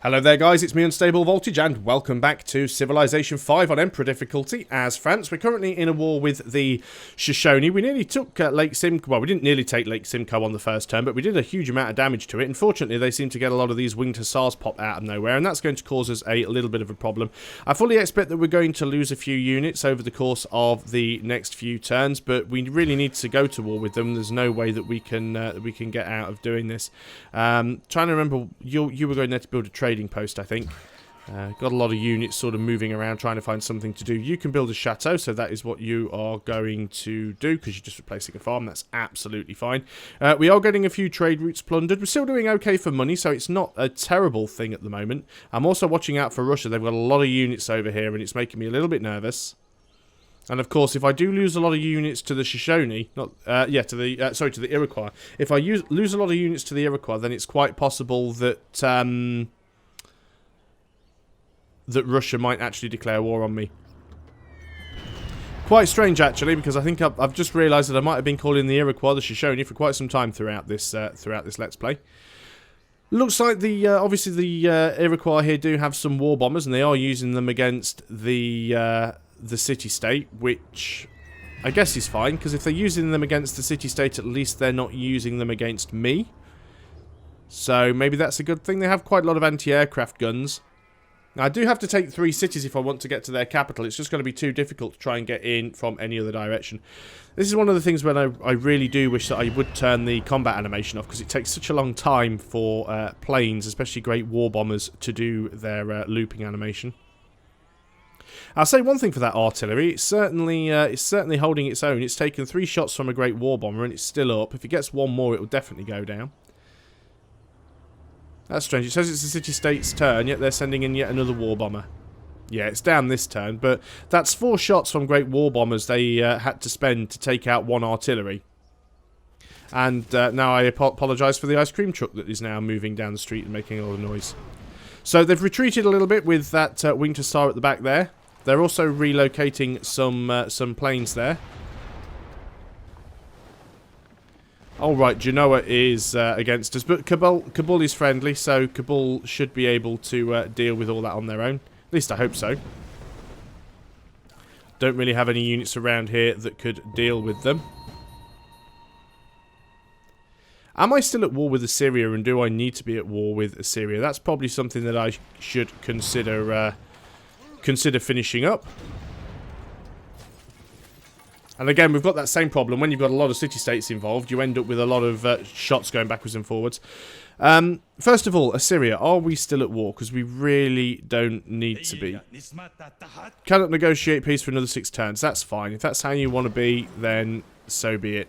Hello there guys, it's me Unstable Voltage and welcome back to Civilization 5 on Emperor difficulty as France. We're currently in a war with the Shoshone. We nearly took Lake Simcoe, well we didn't nearly take Lake Simcoe on the first turn, but we did a huge amount of damage to it. Unfortunately they seem to get a lot of these winged hussars pop out of nowhere and that's going to cause us a little bit of a problem. I fully expect that we're going to lose a few units over the course of the next few turns, but we really need to go to war with them. There's no way that we can get out of doing this. Trying to remember, you were going there to build a trading post, I think. Got a lot of units sort of moving around trying to find something to do. You can build a chateau, so that is what you are going to do because you're just replacing a farm. That's absolutely fine. We are getting a few trade routes plundered. We're still doing okay for money, so it's not a terrible thing at the moment. I'm also watching out for Russia. They've got a lot of units over here and it's making me a little bit nervous. And of course, if I do lose a lot of units to the Shoshone, to the Iroquois. If I lose a lot of units to the Iroquois, then it's quite possible that that Russia might actually declare war on me. Quite strange, actually, because I think I've just realised that I might have been calling the Iroquois the Shoshone for quite some time throughout this Let's Play. Looks like obviously the Iroquois here do have some war bombers, and they are using them against the city-state, which I guess is fine, because if they're using them against the city-state, at least they're not using them against me. So maybe that's a good thing. They have quite a lot of anti-aircraft guns. Now, I do have to take 3 cities if I want to get to their capital. It's just going to be too difficult to try and get in from any other direction. This is one of the things when I really do wish that I would turn the combat animation off, because it takes such a long time for planes, especially great war bombers, to do their looping animation. I'll say one thing for that artillery. It's certainly holding its own. It's taken 3 shots from a great war bomber and it's still up. If it gets one more, it will definitely go down. That's strange. It says it's the city-state's turn, yet they're sending in yet another war bomber. Yeah, it's down this turn, but that's 4 shots from great war bombers they had to spend to take out 1 artillery. And now I apologise for the ice cream truck that is now moving down the street and making a lot of noise. So they've retreated a little bit with that winged hussar at the back there. They're also relocating some planes there. Alright, Genoa is against us, but Kabul is friendly, so Kabul should be able to deal with all that on their own. At least I hope so. Don't really have any units around here that could deal with them. Am I still at war with Assyria, and do I need to be at war with Assyria? That's probably something that I should consider finishing up. And again, we've got that same problem. When you've got a lot of city-states involved, you end up with a lot of shots going backwards and forwards. First of all, Assyria, are we still at war? Because we really don't need to be. Cannot negotiate peace for another 6 turns. That's fine. If that's how you want to be, then so be it.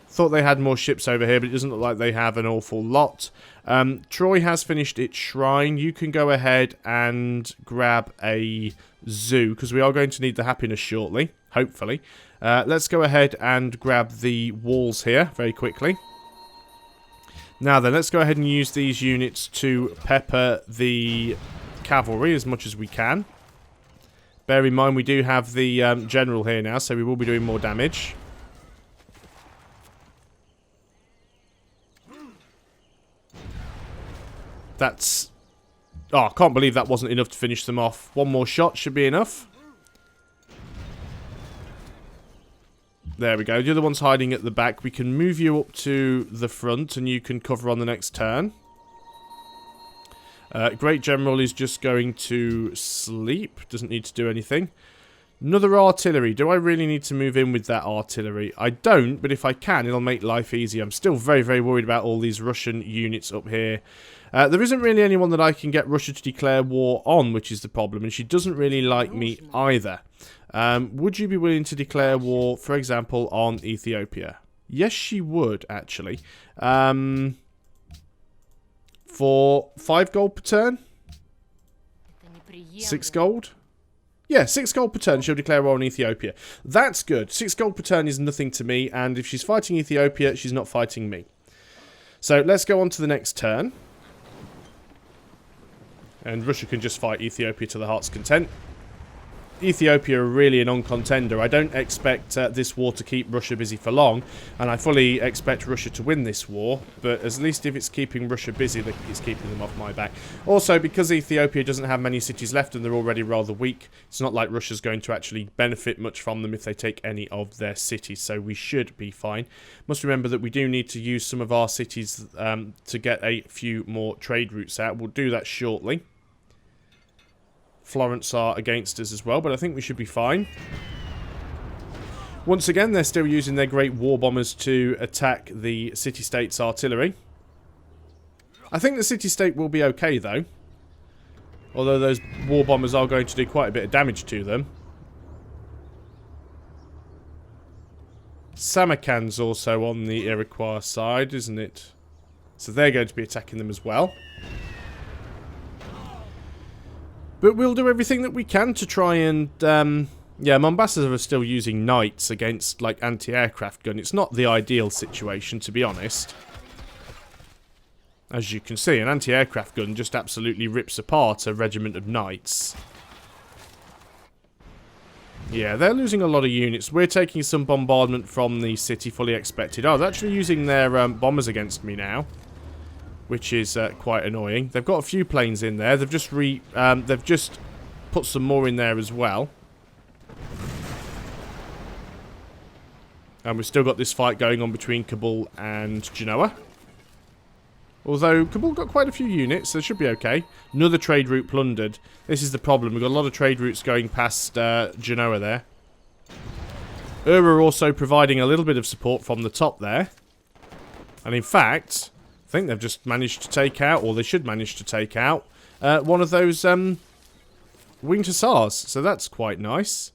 Thought they had more ships over here, but it doesn't look like they have an awful lot. Troy has finished its shrine. You can go ahead and grab a zoo, because we are going to need the happiness shortly, hopefully. Let's go ahead and grab the walls here very quickly. Now then, let's go ahead and use these units to pepper the cavalry as much as we can. Bear in mind, we do have the general here now, so we will be doing more damage. That's... Oh, I can't believe that wasn't enough to finish them off. One more shot should be enough. There we go. The other one's hiding at the back. We can move you up to the front and you can cover on the next turn. Great General is just going to sleep. Doesn't need to do anything. Another artillery. Do I really need to move in with that artillery? I don't, but if I can, it'll make life easy. I'm still very, very worried about all these Russian units up here. There isn't really anyone that I can get Russia to declare war on, which is the problem, and she doesn't really like me either. Would you be willing to declare war, for example, on Ethiopia? Yes, she would, actually. For 5 gold per turn? 6 gold? Yeah, 6 gold per turn, she'll declare war on Ethiopia. That's good. 6 gold per turn is nothing to me, and if she's fighting Ethiopia, she's not fighting me. So let's go on to the next turn. And Russia can just fight Ethiopia to the heart's content. Ethiopia are really a non-contender. I don't expect this war to keep Russia busy for long, and I fully expect Russia to win this war, but at least if it's keeping Russia busy, it's keeping them off my back. Also, because Ethiopia doesn't have many cities left and they're already rather weak, it's not like Russia's going to actually benefit much from them if they take any of their cities, so we should be fine. Must remember that we do need to use some of our cities to get a few more trade routes out. We'll do that shortly. Florence are against us as well, but I think we should be fine. Once again, they're still using their great war bombers to attack the city-state's artillery. I think the city-state will be okay, though. Although those war bombers are going to do quite a bit of damage to them. Samarkand's also on the Iroquois side, isn't it? So they're going to be attacking them as well. But we'll do everything that we can to try and, yeah, Mombasa are still using knights against, like, anti-aircraft gun. It's not the ideal situation, to be honest. As you can see, an anti-aircraft gun just absolutely rips apart a regiment of knights. Yeah, they're losing a lot of units. We're taking some bombardment from the city, fully expected. Oh, they're actually using their bombers against me now, which is quite annoying. They've got a few planes in there. They've just put some more in there as well. And we've still got this fight going on between Kabul and Genoa. Although Kabul got quite a few units, so it should be okay. Another trade route plundered. This is the problem. We've got a lot of trade routes going past Genoa there. Ur also providing a little bit of support from the top there. And in fact, I think they've just managed to take out, or they should manage to take out, one of those winged hussars. So that's quite nice.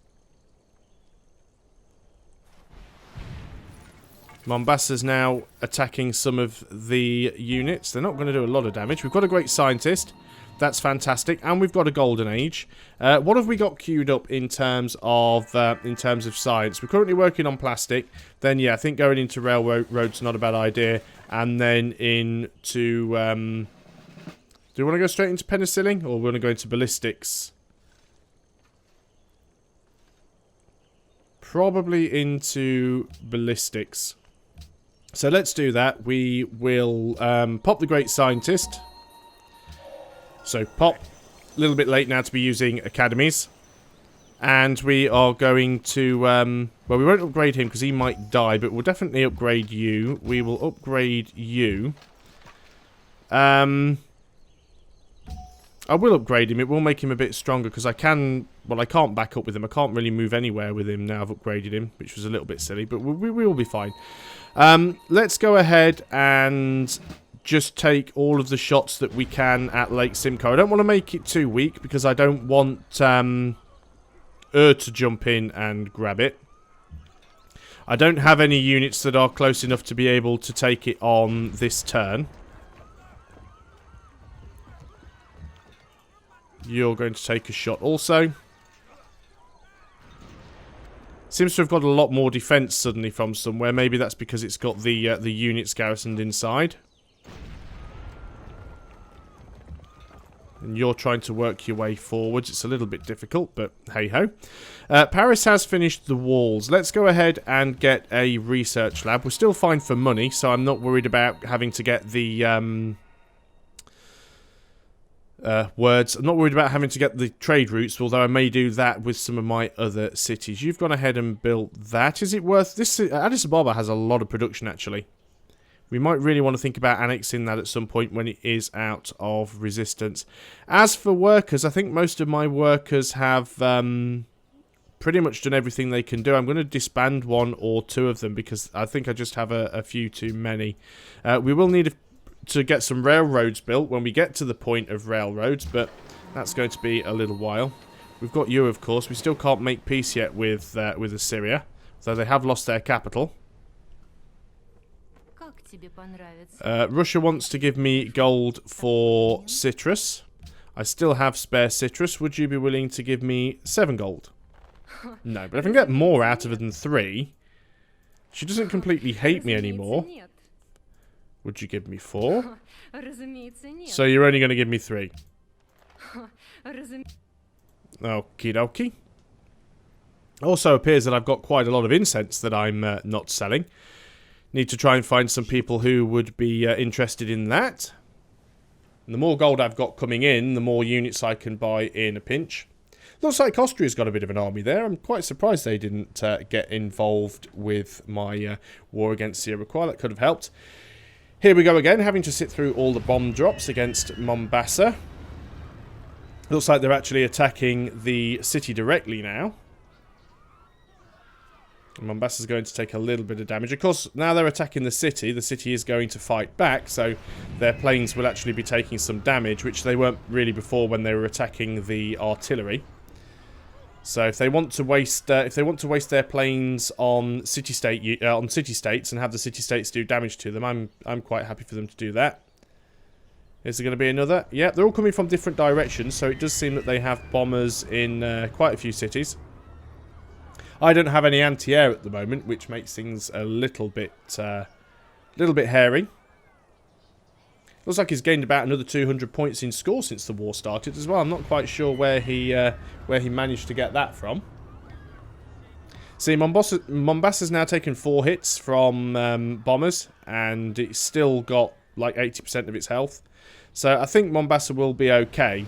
Mombasa's now attacking some of the units. They're not going to do a lot of damage. We've got a great scientist. That's fantastic. And we've got a golden age. What have we got queued up in terms of science? We're currently working on plastic. Then, yeah, I think going into railroad's not a bad idea. And then into... do we want to go straight into penicillin? Or we want to go into ballistics? Probably into ballistics. So let's do that. We will pop the great scientist. So pop. A little bit late now to be using academies. And we are going to... well, we won't upgrade him because he might die. But we'll definitely upgrade you. We will upgrade you. I will upgrade him. It will make him a bit stronger because I can... Well, I can't back up with him. I can't really move anywhere with him now I've upgraded him, which was a little bit silly. But we will be fine. Let's go ahead and just take all of the shots that we can at Lake Simcoe. I don't want to make it too weak because I don't want to jump in and grab it. I don't have any units that are close enough to be able to take it on this turn. You're going to take a shot also. Seems to have got a lot more defense suddenly from somewhere. Maybe that's because it's got the units garrisoned inside. And you're trying to work your way forwards. It's a little bit difficult, but hey-ho. Paris has finished the walls. Let's go ahead and get a research lab. We're still fine for money, so I'm not worried about having to get the... words. I'm not worried about having to get the trade routes, although I may do that with some of my other cities. You've gone ahead and built that. Is it worth... This Addis Ababa has a lot of production, actually. We might really want to think about annexing that at some point when it is out of resistance. As for workers, I think most of my workers have pretty much done everything they can do. I'm going to disband one or two of them because I think I just have a few too many. We will need to get some railroads built when we get to the point of railroads, but that's going to be a little while. We've got you, of course. We still can't make peace yet with Assyria, though they have lost their capital. Russia wants to give me gold for citrus. I still have spare citrus. Would you be willing to give me 7 gold? No, but if I can get more out of it than 3, she doesn't completely hate me anymore. Would you give me 4? So you're only going to give me 3. Okie dokie. Also appears that I've got quite a lot of incense that I'm not selling. Need to try and find some people who would be interested in that. And the more gold I've got coming in, the more units I can buy in a pinch. Looks like Austria's got a bit of an army there. I'm quite surprised they didn't get involved with my war against the Iroquois. That could have helped. Here we go again, having to sit through all the bomb drops against Mombasa. Looks like they're actually attacking the city directly now. Mombasa's going to take a little bit of damage. Of course, now they're attacking the city is going to fight back, so their planes will actually be taking some damage, which they weren't really before when they were attacking the artillery. So if they want to waste, their planes on city-states and have the city-states do damage to them, I'm quite happy for them to do that. Is there going to be another? Yeah, they're all coming from different directions, so it does seem that they have bombers in quite a few cities. I don't have any anti-air at the moment, which makes things a little bit hairy. Looks like he's gained about another 200 points in score since the war started as well. I'm not quite sure where he managed to get that from. See, Mombasa's now taken 4 hits from bombers, and it's still got like 80% of its health. So I think Mombasa will be okay.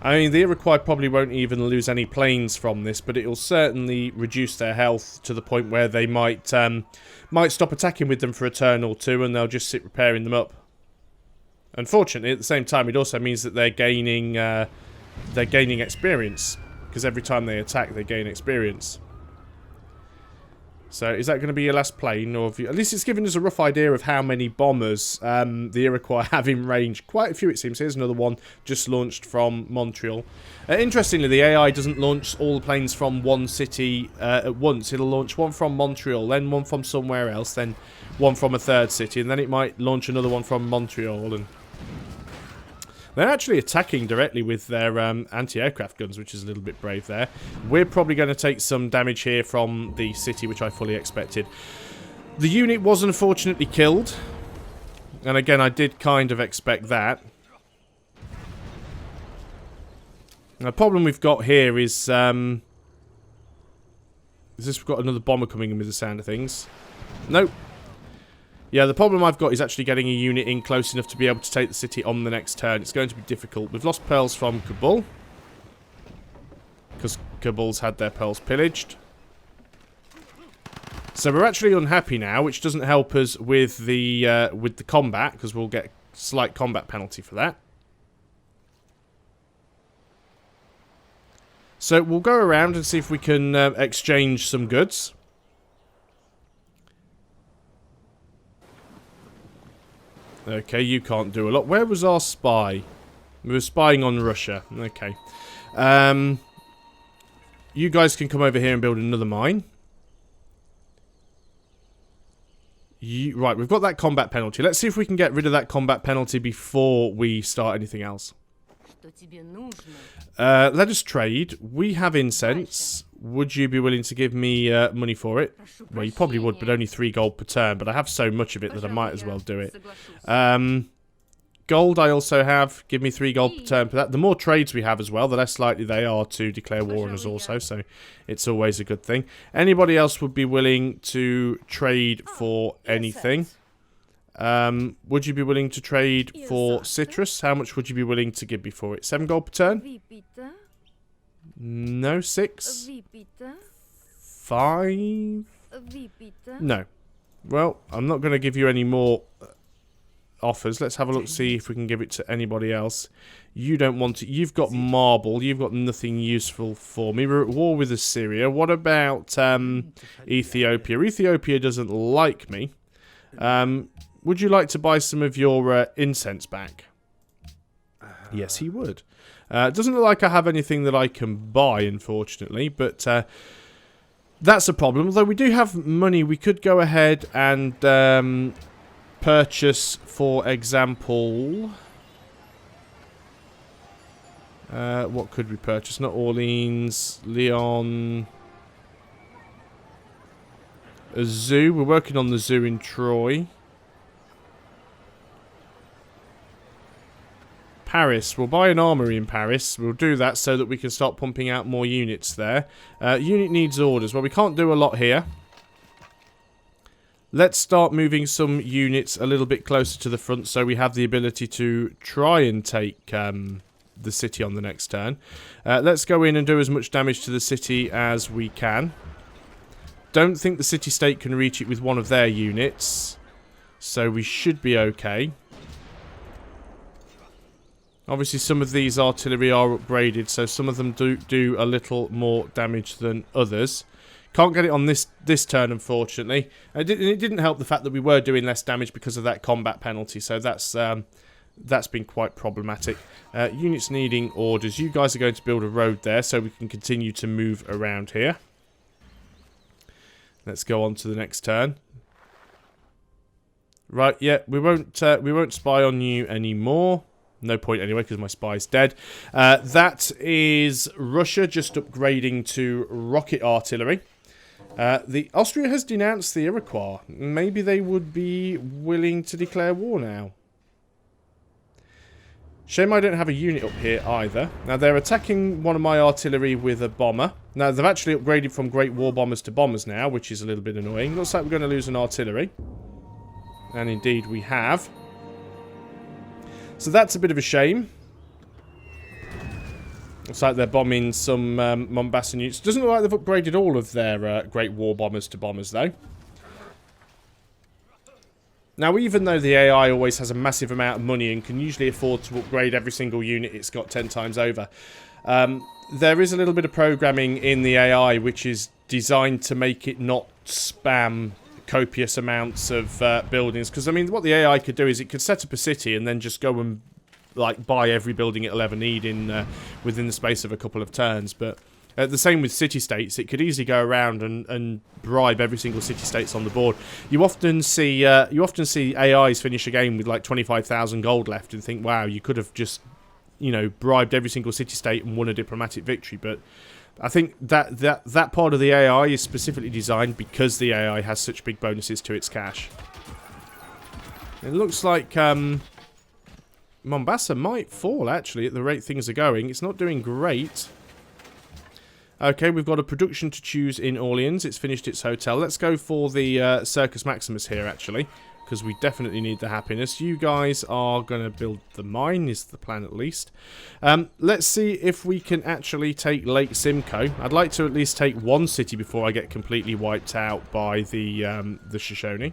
I mean, the Iroquois probably won't even lose any planes from this, but it'll certainly reduce their health to the point where they might stop attacking with them for a turn or two, and they'll just sit repairing them up. Unfortunately, at the same time, it also means that they're gaining experience, because every time they attack, they gain experience. So, is that going to be your last plane? Or at least it's giving us a rough idea of how many bombers the Iroquois have in range. Quite a few, it seems. Here's another one just launched from Montreal. Interestingly, the AI doesn't launch all the planes from one city at once. It'll launch one from Montreal, then one from somewhere else, then one from a third city, and then it might launch another one from Montreal. And they're actually attacking directly with their anti-aircraft guns, which is a little bit brave there. We're probably going to take some damage here from the city, which I fully expected. The unit was unfortunately killed. And again, I did kind of expect that. The problem we've got here is this we've got another bomber coming in with the sound of things. Nope. Yeah, the problem I've got is actually getting a unit in close enough to be able to take the city on the next turn. It's going to be difficult. We've lost pearls from Kabul, because Kabul's had their pearls pillaged. So we're actually unhappy now, which doesn't help us with the combat, because we'll get a slight combat penalty for that. So we'll go around and see if we can exchange some goods. Okay, you can't do a lot. Where was our spy? We were spying on Russia. Okay. You guys can come over here and build another mine. Right, we've got that combat penalty. Let's see if we can get rid of that combat penalty before we start anything else. Let us trade. We have incense. Would you be willing to give me money for it? Well, you probably would, but only 3 gold per turn. But I have so much of it that I might as well do it. Gold I also have. Give me 3 gold per turn for that. The more trades we have as well, the less likely they are to declare war on us also. So it's always a good thing. Anybody else would be willing to trade for anything? Would you be willing to trade for citrus? How much would you be willing to give me for it? 7 gold per turn? No. 6? 5? No. Well, I'm not going to give you any more offers. Let's have a look, see if we can give it to anybody else. You don't want it. You've got marble. You've got nothing useful for me. We're at war with Assyria. What about Ethiopia? Ethiopia doesn't like me. Would you like to buy some of your incense back? Yes, he would. It doesn't look like I have anything that I can buy, unfortunately, but that's a problem. Although we do have money, we could go ahead and purchase, for example... what could we purchase? Not Orleans, Lyon... A zoo. We're working on the zoo in Troy. Paris. We'll buy an armory in Paris. We'll do that so that we can start pumping out more units there. Unit needs orders. Well, we can't do a lot here. Let's start moving some units a little bit closer to the front so we have the ability to try and take the city on the next turn. Let's go in and do as much damage to the city as we can. Don't think the city-state can reach it with one of their units, so we should be okay. Obviously, some of these artillery are upgraded, so some of them do a little more damage than others. Can't get it on this turn, unfortunately. It didn't help the fact that we were doing less damage because of that combat penalty, so that's been quite problematic. Units needing orders. You guys are going to build a road there, so we can continue to move around here. Let's go on to the next turn. Right, yeah, we won't spy on you anymore. No point anyway, because my spy's dead. That is Russia just upgrading to rocket artillery. The Austria has denounced the Iroquois. Maybe they would be willing to declare war now. Shame I don't have a unit up here either. Now, they're attacking one of my artillery with a bomber. Now, they've actually upgraded from great war bombers to bombers now, which is a little bit annoying. Looks like we're going to lose an artillery. And indeed we have. So that's a bit of a shame. Looks like they're bombing some Mombasa units. Doesn't look like they've upgraded all of their great war bombers to bombers, though. Now, even though the AI always has a massive amount of money and can usually afford to upgrade every single unit it's got 10 times over, there is a little bit of programming in the AI which is designed to make it not spam copious amounts of buildings. Because, I mean, what the AI could do is it could set up a city and then just go and, like, buy every building it'll ever need in within the space of a couple of turns. But the same with city-states. It could easily go around and bribe every single city-states on the board. You often see AIs finish a game with like 25,000 gold left and think, wow, you could have just, you know, bribed every single city-state and won a diplomatic victory. But I think that part of the AI is specifically designed because the AI has such big bonuses to its cash. It looks like Mombasa might fall, actually, at the rate things are going. It's not doing great. Okay, we've got a production to choose in Orleans. It's finished its hotel. Let's go for the Circus Maximus here, actually, because we definitely need the happiness. You guys are going to build the mine, is the plan at least. Let's see if we can actually take Lake Simcoe. I'd like to at least take one city before I get completely wiped out by the Shoshone.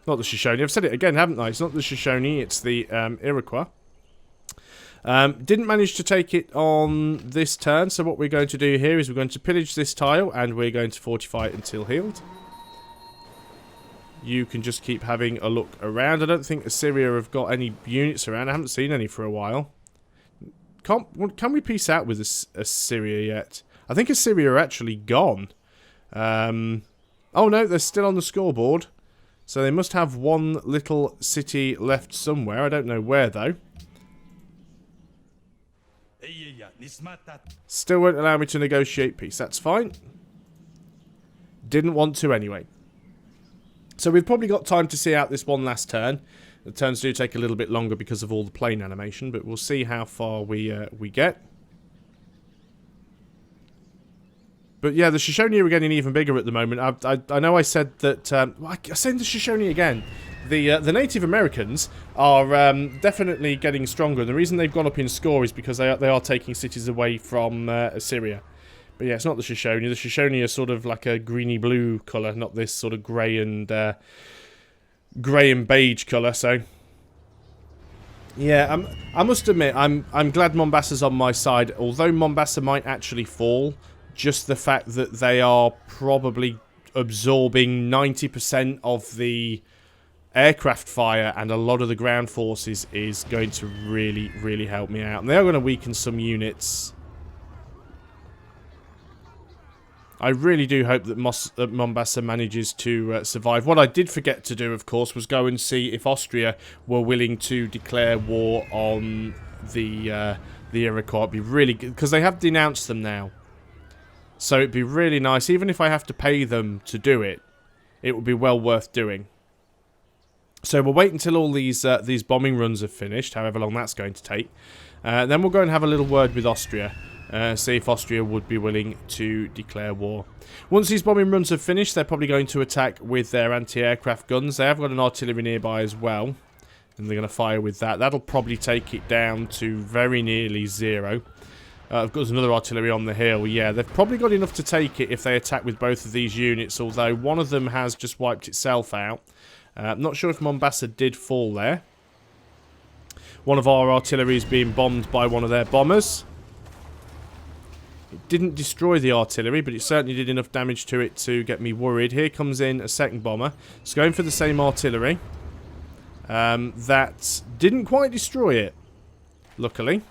Not the Shoshone. I've said it again, haven't I? It's not the Shoshone, it's the Iroquois. Didn't manage to take it on this turn, so what we're going to do here is we're going to pillage this tile and we're going to fortify it until healed. You can just keep having a look around. I don't think Assyria have got any units around. I haven't seen any for a while. Can we peace out with Assyria yet? I think Assyria are actually gone. Oh no, they're still on the scoreboard. So they must have one little city left somewhere. I don't know where though. Still won't allow me to negotiate peace. That's fine. Didn't want to anyway. So we've probably got time to see out this one last turn. The turns do take a little bit longer because of all the plane animation, but we'll see how far we get. But yeah, the Shoshone are getting even bigger at the moment. I know I said that... I said the Shoshone again. The Native Americans are definitely getting stronger. And the reason they've gone up in score is because they are taking cities away from Assyria. But yeah, it's not the Shoshone. The Shoshone are sort of like a greeny-blue colour, not this sort of grey and beige colour. So yeah, I must admit, I'm glad Mombasa's on my side. Although Mombasa might actually fall, just the fact that they are probably absorbing 90% of the aircraft fire and a lot of the ground forces is going to really, really help me out. And they are going to weaken some units. I really do hope that Mombasa manages to survive. What I did forget to do, of course, was go and see if Austria were willing to declare war on the Iroquois. It'd be really good, because they have denounced them now. So it'd be really nice, even if I have to pay them to do it, it would be well worth doing. So we'll wait until all these bombing runs are finished, however long that's going to take. Then we'll go and have a little word with Austria. See if Austria would be willing to declare war. Once these bombing runs have finished, they're probably going to attack with their anti-aircraft guns. They have got an artillery nearby as well. And they're going to fire with that. That'll probably take it down to very nearly 0. I've got another artillery on the hill. Yeah, they've probably got enough to take it if they attack with both of these units. Although one of them has just wiped itself out. I'm not sure if Mombasa did fall there. One of our artillery is being bombed by one of their bombers. It didn't destroy the artillery, but it certainly did enough damage to it to get me worried. Here comes in a second bomber. It's going for the same artillery. That didn't quite destroy it, luckily.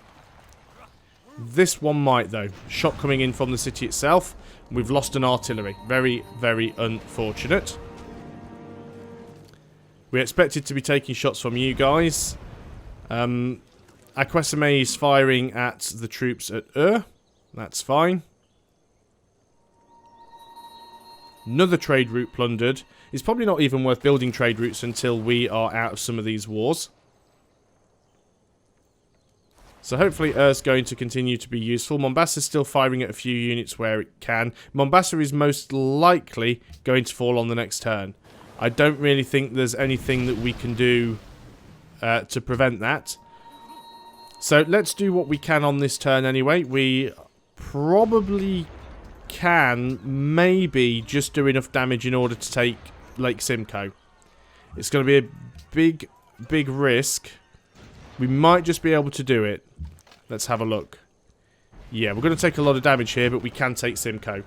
This one might, though. Shot coming in from the city itself. We've lost an artillery. Very, very unfortunate. We expected to be taking shots from you guys. Akwesame is firing at the troops at That's fine. Another trade route plundered. It's probably not even worth building trade routes until we are out of some of these wars. So hopefully Ur's going to continue to be useful. Mombasa's still firing at a few units where it can. Mombasa is most likely going to fall on the next turn. I don't really think there's anything that we can do to prevent that. So let's do what we can on this turn anyway. We probably can maybe just do enough damage in order to take Lake Simcoe. It's going to be a big risk. We might just be able to do it. Let's have a look. Yeah, we're going to take a lot of damage here, but we can take Simcoe.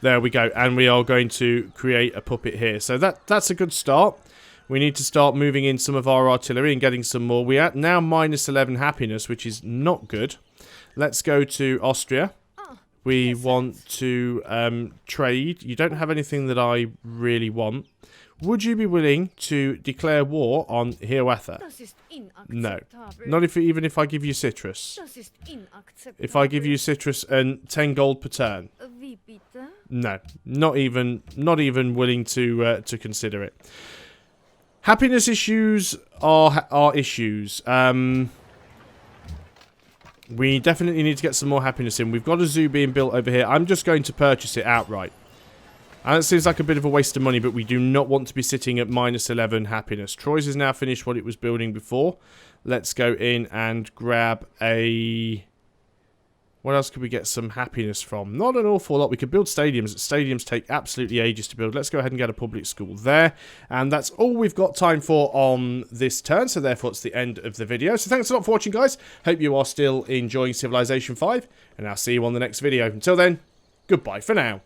There we go. And we are going to create a puppet here. So that's a good start. We need to start moving in some of our artillery and getting some more. We are now minus 11 happiness, which is not good. Let's go to Austria. We want to trade. You don't have anything that I really want. Would you be willing to declare war on Hiawatha? No. Not even if I give you citrus. If I give you citrus and 10 gold per turn. No. Not even willing to consider it. Happiness issues are issues. We definitely need to get some more happiness in. We've got a zoo being built over here. I'm just going to purchase it outright. And it seems like a bit of a waste of money, but we do not want to be sitting at minus 11 happiness. Troyes has now finished what it was building before. Let's go in and grab a... What else could we get some happiness from? Not an awful lot. We could build stadiums. Stadiums take absolutely ages to build. Let's go ahead and get a public school there. And that's all we've got time for on this turn. So therefore, it's the end of the video. So thanks a lot for watching, guys. Hope you are still enjoying Civilization 5. And I'll see you on the next video. Until then, goodbye for now.